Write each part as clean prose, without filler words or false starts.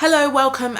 Hello, welcome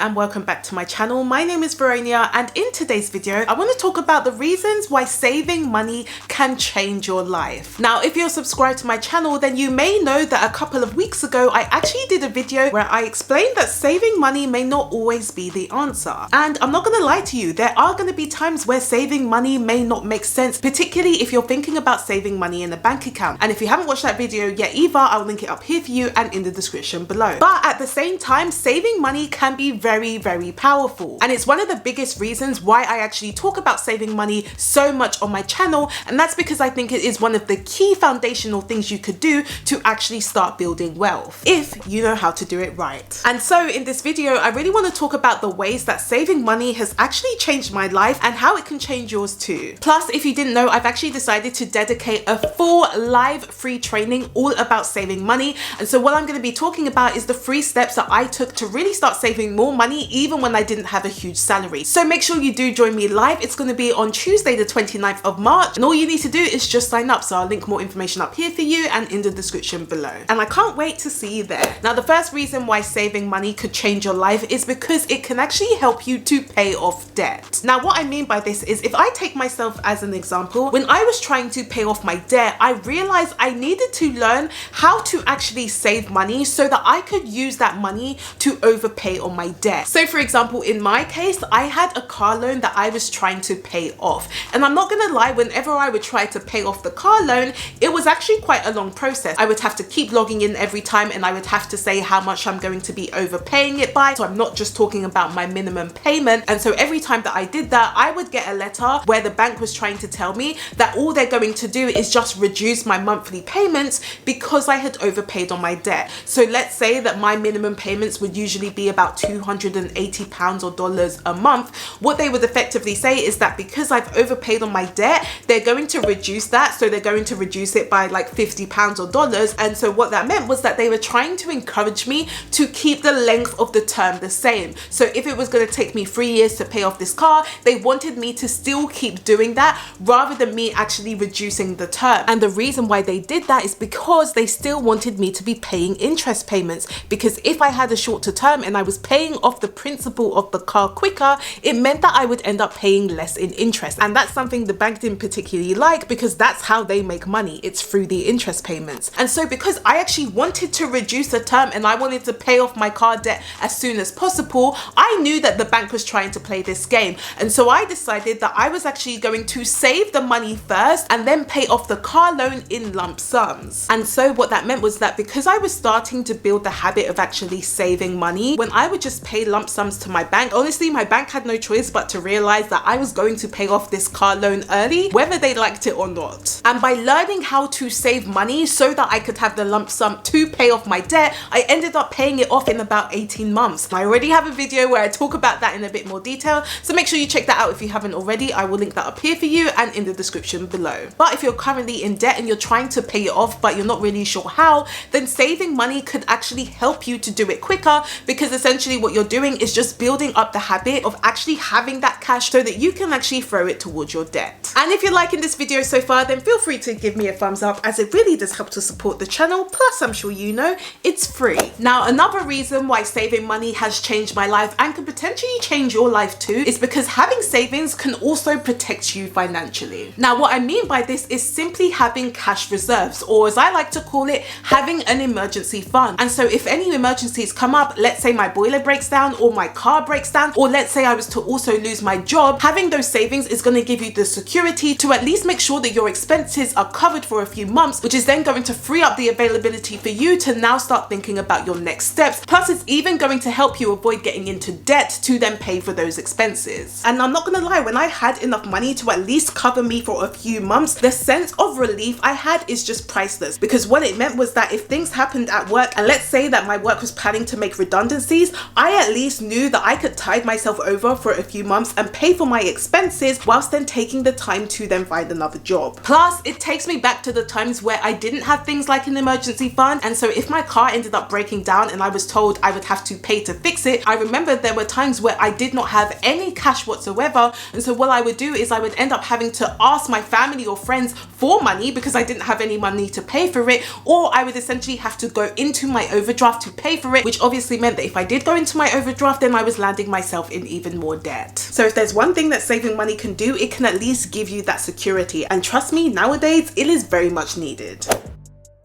back to my channel. My name is Veronia, and in today's video I want to talk about the reasons why saving money can change your life. Now, if you're subscribed to my channel, then you may know that a couple of weeks ago I actually did a video where I explained that saving money may not always be the answer. And I'm not gonna lie to you, there are gonna be times where saving money may not make sense, particularly if you're thinking about saving money in a bank account. And if you haven't watched that video yet either, I'll link it up here for you and in the description below. But at the same time, saving money can be very powerful, and it's one of the biggest reasons why I actually talk about saving money so much on my channel, and that's because I think it is one of the key foundational things you could do to actually start building wealth if you know how to do it right. And so in this video I really want to talk about the ways that saving money has actually changed my life and how it can change yours too. Plus, if you didn't know, I've actually decided to dedicate a full live free training all about saving money, and so what I'm going to be talking about is the 3 steps that I took to really start saving more money even when I didn't have a huge salary. So make sure you do join me live. It's going to be on Tuesday the 29th of March, and all you need to do is just sign up. So I'll link more information up here for you and in the description below, and I can't wait to see you there. Now, the first reason why saving money could change your life is because it can actually help you to pay off debt. Now, what I mean by this is, if I take myself as an example, when I was trying to pay off my debt, I realized I needed to learn how to actually save money so that I could use that money to overpay on my debt. So for example, in my case, I had a car loan that I was trying to pay off, and I'm not gonna lie, whenever I would try to pay off the car loan, it was actually quite a long process. I would have to keep logging in every time, and I would have to say how much I'm going to be overpaying it by, so I'm not just talking about my minimum payment. And so every time that I did that, I would get a letter where the bank was trying to tell me that all they're going to do is just reduce my monthly payments because I had overpaid on my debt. So let's say that my minimum payments would usually be about £280 or dollars a month. What they would effectively say is that because I've overpaid on my debt, they're going to reduce that. So they're going to reduce it by like £50 or dollars. And so what that meant was that they were trying to encourage me to keep the length of the term the same. So if it was going to take me 3 years to pay off this car, they wanted me to still keep doing that rather than me actually reducing the term. And the reason why they did that is because they still wanted me to be paying interest payments, because if I had a shorter term and I was paying off the principal of the car quicker, it meant that I would end up paying less in interest. And that's something the bank didn't particularly like, because that's how they make money. It's through the interest payments. And so because I actually wanted to reduce the term and I wanted to pay off my car debt as soon as possible, I knew that the bank was trying to play this game. And so I decided that I was actually going to save the money first and then pay off the car loan in lump sums. And so what that meant was that because I was starting to build the habit of actually saving money, when I would just pay lump sums to my bank, honestly, my bank had no choice but to realize that I was going to pay off this car loan early, whether they liked it or not. And by learning how to save money so that I could have the lump sum to pay off my debt, I ended up paying it off in about 18 months. I already have a video where I talk about that in a bit more detail, so make sure you check that out if you haven't already. I will link that up here for you and in the description below. But if you're currently in debt and you're trying to pay it off but you're not really sure how, then saving money could actually help you to do it quicker, because essentially what you're doing is just building up the habit of actually having that cash so that you can actually throw it towards your debt. And if you're liking this video so far, then feel free to give me a thumbs up, as it really does help to support the channel. Plus, I'm sure you know, it's free. Now, another reason why saving money has changed my life and could potentially change your life too is because having savings can also protect you financially. Now, what I mean by this is simply having cash reserves, or as I like to call it, having an emergency fund. And so if any emergencies come up, let's say my boiler breaks down or my car breaks down, or let's say I was to also lose my job, having those savings is going to give you the security to at least make sure that your expenses are covered for a few months, which is then going to free up the availability for you to now start thinking about your next steps. Plus, it's even going to help you avoid getting into debt to then pay for those expenses. And I'm not going to lie, when I had enough money to at least cover me for a few months, the sense of relief I had is just priceless, because what it meant was that if things happened at work, and let's say that my work was planning to make redundancies, I at least knew that I could tide myself over for a few months and pay for my expenses whilst then taking the time time to then find another job. Plus, it takes me back to the times where I didn't have things like an emergency fund, and so if my car ended up breaking down and I was told I would have to pay to fix it, I remember there were times where I did not have any cash whatsoever, and so what I would do is I would end up having to ask my family or friends for money because I didn't have any money to pay for it, or I would essentially have to go into my overdraft to pay for it, which obviously meant that if I did go into my overdraft, then I was landing myself in even more debt. So if there's one thing that saving money can do, it can at least give you that security, and trust me, nowadays it is very much needed.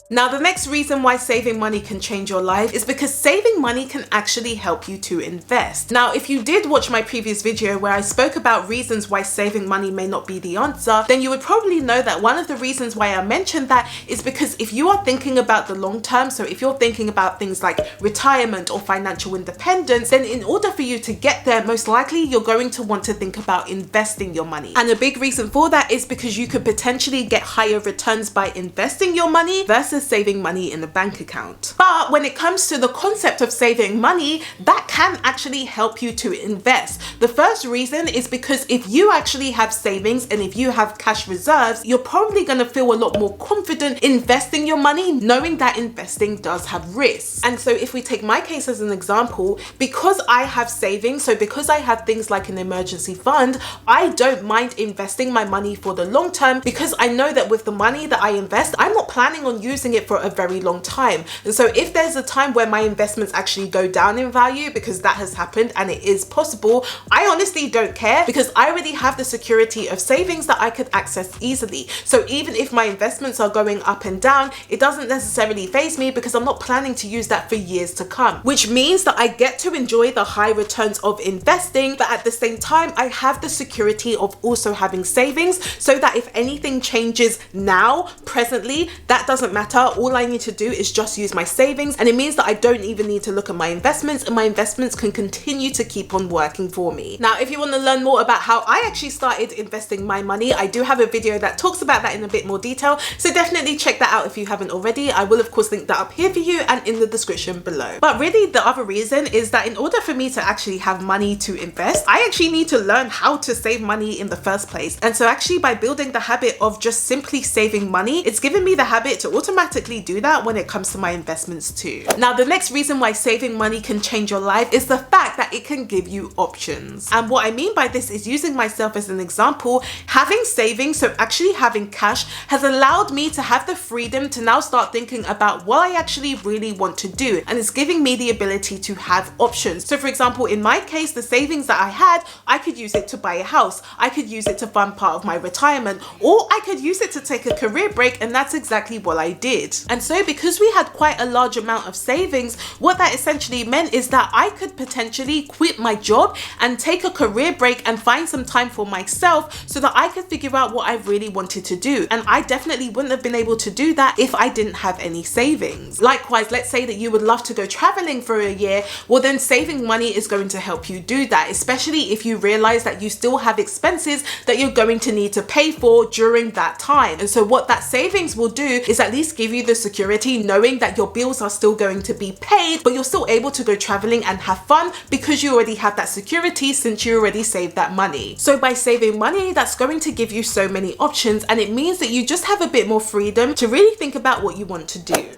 Now, the next reason why saving money can change your life is because saving money can actually help you to invest. Now, if you did watch my previous video where I spoke about reasons why saving money may not be the answer, then you would probably know that one of the reasons why I mentioned that is because if you are thinking about the long term, so if you're thinking about things like retirement or financial independence, then in order for you to get there, most likely you're going to want to think about investing your money. And a big reason for that is because you could potentially get higher returns by investing your money versus saving money in a bank account. But when it comes to the concept of saving money, that can actually help you to invest. The first reason is because if you actually have savings and if you have cash reserves, you're probably going to feel a lot more confident investing your money, knowing that investing does have risks. And so if we take my case as an example, because I have savings, so because I have things like an emergency fund, I don't mind investing my money for the long term because I know that with the money that I invest, I'm not planning on using it for a very long time. And so if there's a time where my investments actually go down in value, because that has happened and it is possible, I honestly don't care because I already have the security of savings that I could access easily. So even if my investments are going up and down, it doesn't necessarily faze me because I'm not planning to use that for years to come, which means that I get to enjoy the high returns of investing, but at the same time, I have the security of also having savings so that if anything changes now, presently, that doesn't matter. All I need to do is just use my savings, and it means that I don't even need to look at my investments, and my investments can continue to keep on working for me. Now, if you want to learn more about how I actually started investing my money, I do have a video that talks about that in a bit more detail, so definitely check that out if you haven't already. I will of course link that up here for you and in the description below. But really the other reason is that in order for me to actually have money to invest, I actually need to learn how to save money in the first place. And so actually by building the habit of just simply saving money, it's given me the habit to automatically do that when it comes to my investments too. Now, the next reason why saving money can change your life is the fact that it can give you options. And what I mean by this is, using myself as an example, having savings, so actually having cash, has allowed me to have the freedom to now start thinking about what I actually really want to do, and it's giving me the ability to have options. So for example, in my case, the savings that I had, I could use it to buy a house, I could use it to fund part of my retirement, or I could use it to take a career break, and that's exactly what I did. And so because we had quite a large amount of savings, what that essentially meant is that I could potentially quit my job and take a career break and find some time for myself so that I could figure out what I really wanted to do. And I definitely wouldn't have been able to do that if I didn't have any savings. Likewise, let's say that you would love to go traveling for a year, well then saving money is going to help you do that, especially if you realize that you still have expenses that you're going to need to pay for during that time. And so what that savings will do is at least give you the security knowing that your bills are still going to be paid, but you're still able to go traveling and have fun because you already have that security since you already saved that money. So by saving money, that's going to give you so many options, and it means that you just have a bit more freedom to really think about what you want to do.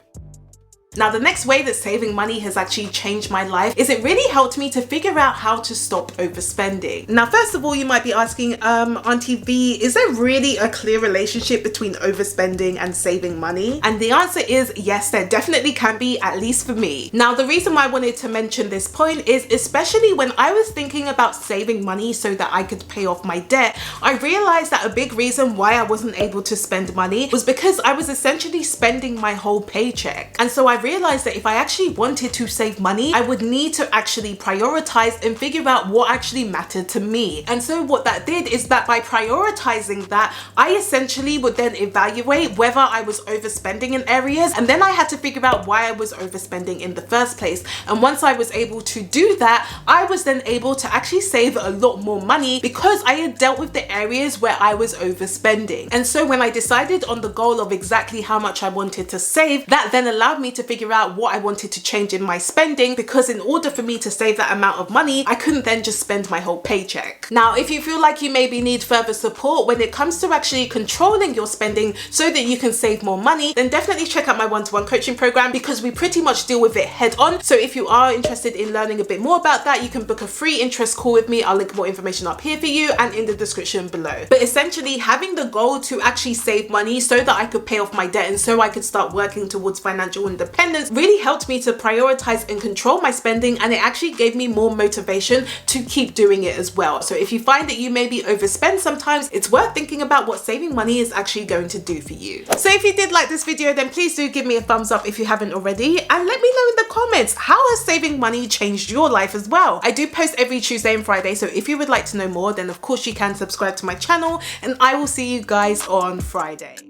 Now, the next way that saving money has actually changed my life is it really helped me to figure out how to stop overspending. Now, first of all, you might be asking, Auntie V, is there really a clear relationship between overspending and saving money? And the answer is yes, there definitely can be, at least for me. Now, the reason why I wanted to mention this point is, especially when I was thinking about saving money so that I could pay off my debt, I realized that a big reason why I wasn't able to spend money was because I was essentially spending my whole paycheck. And so I realized that if I actually wanted to save money, I would need to actually prioritize and figure out what actually mattered to me. And so what that did is that by prioritizing that, I essentially would then evaluate whether I was overspending in areas, and then I had to figure out why I was overspending in the first place. And once I was able to do that, I was then able to actually save a lot more money because I had dealt with the areas where I was overspending. And so when I decided on the goal of exactly how much I wanted to save, that then allowed me to figure out what I wanted to change in my spending, because in order for me to save that amount of money, I couldn't then just spend my whole paycheck. Now, if you feel like you maybe need further support when it comes to actually controlling your spending so that you can save more money, then definitely check out my one-to-one coaching program, because we pretty much deal with it head on. So if you are interested in learning a bit more about that, you can book a free interest call with me. I'll link more information up here for you and in the description below. But essentially, having the goal to actually save money so that I could pay off my debt and so I could start working towards financial independence really helped me to prioritize and control my spending, and it actually gave me more motivation to keep doing it as well. So if you find that you maybe overspend sometimes, it's worth thinking about what saving money is actually going to do for you. So if you did like this video, then please do give me a thumbs up if you haven't already, and let me know in the comments, how has saving money changed your life as well? I do post every Tuesday and Friday, so if you would like to know more, then of course you can subscribe to my channel, and I will see you guys on Friday.